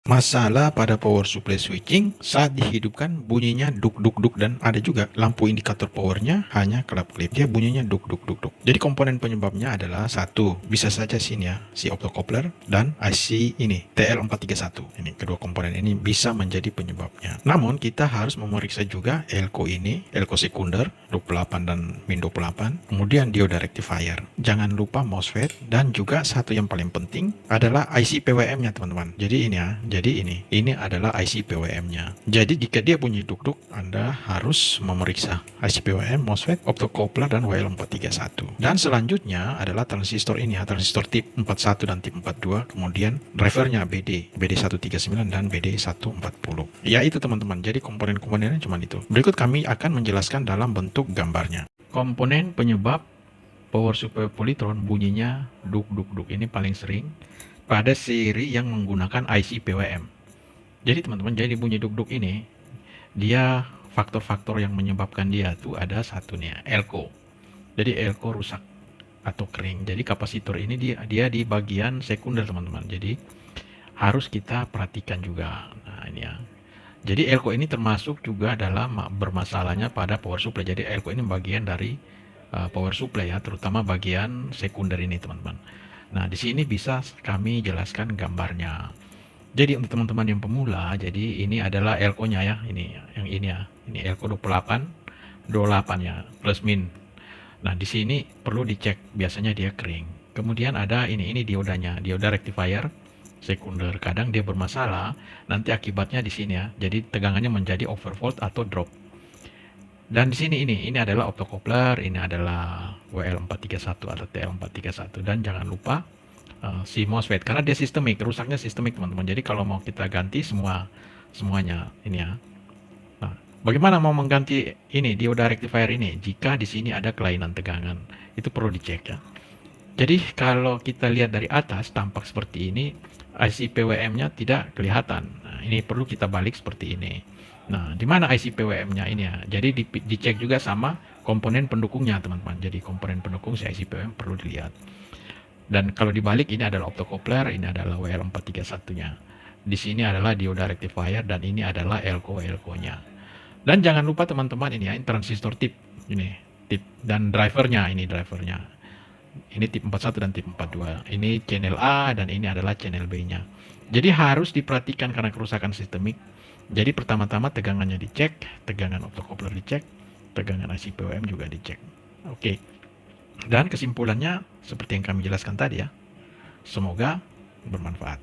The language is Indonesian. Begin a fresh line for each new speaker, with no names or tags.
Masalah pada power supply switching, saat dihidupkan bunyinya duk duk duk, dan ada juga lampu indikator powernya hanya kelap-kelip, dia bunyinya duk duk duk duk. Jadi komponen penyebabnya adalah satu, bisa saja sini ya, si optocoupler dan IC ini TL431. Ini kedua komponen ini bisa menjadi penyebabnya. Namun kita harus memeriksa juga elko ini, elko sekunder 28 dan min 28, kemudian dioda rectifier. Jangan lupa MOSFET, dan juga satu yang paling penting adalah IC PWM-nya teman-teman. Jadi ini ya, jadi ini adalah IC PWM-nya. Jadi jika dia bunyi duk-duk, Anda harus memeriksa IC PWM, MOSFET, optocoupler, dan WL431. Dan selanjutnya adalah transistor ini ya, transistor tip 41 dan tip 42, kemudian drivernya BD139 dan BD140. Ya itu teman-teman, jadi komponen-komponennya cuma itu. Berikut kami akan menjelaskan dalam bentuk gambarnya. Komponen penyebab power supply Polytron bunyinya duk duk duk ini paling sering pada seri yang menggunakan IC PWM. Jadi teman-teman, jadi bunyi duk-duk ini, dia faktor-faktor yang menyebabkan dia tuh ada satu nih ya, elko. Jadi elko rusak atau kering. Jadi kapasitor ini dia di bagian sekunder teman-teman. Jadi harus kita perhatikan juga. Nah ini ya. Jadi elko ini termasuk juga dalam bermasalahnya pada power supply. Jadi elko ini bagian dari power supply ya, terutama bagian sekunder ini teman-teman. Nah, di sini bisa kami jelaskan gambarnya. Jadi untuk teman-teman yang pemula, jadi ini adalah elko-nya ya, ini yang ini ya. Ini elko 28, 28 ya, plus min. Nah, di sini perlu dicek, biasanya dia kering. Kemudian ada ini diodanya, dioda rectifier sekunder. Kadang dia bermasalah, nanti akibatnya di sini ya. Jadi tegangannya menjadi overvolt atau drop. Dan di sini ini adalah optocoupler, ini adalah WL431 atau TL431, dan jangan lupa si MOSFET karena dia sistemik, rusaknya sistemik teman-teman. Jadi kalau mau kita ganti semuanya ini ya. Nah, bagaimana mau mengganti ini dioda rectifier ini jika di sini ada kelainan tegangan? Itu perlu dicek ya. Jadi kalau kita lihat dari atas tampak seperti ini, IC PWM-nya tidak kelihatan. Nah, ini perlu kita balik seperti ini. Nah, di mana IC PWM-nya ini ya? Jadi dicek juga sama komponen pendukungnya, teman-teman. Jadi komponen pendukung si IC PWM perlu dilihat. Dan kalau dibalik, ini adalah optocoupler, ini adalah WL431-nya. Di sini adalah dioda rectifier, dan ini adalah elko-nya. Dan jangan lupa teman-teman ini ya, ini transistor tip. Ini tip dan drivernya, ini drivernya. Ini tip 41 dan tip 42. Ini channel A dan ini adalah channel B-nya. Jadi harus diperhatikan karena kerusakan sistemik. Jadi pertama-tama tegangannya dicek, tegangan optocoupler dicek, tegangan IC PWM juga dicek. Oke. Dan kesimpulannya seperti yang kami jelaskan tadi ya. Semoga bermanfaat.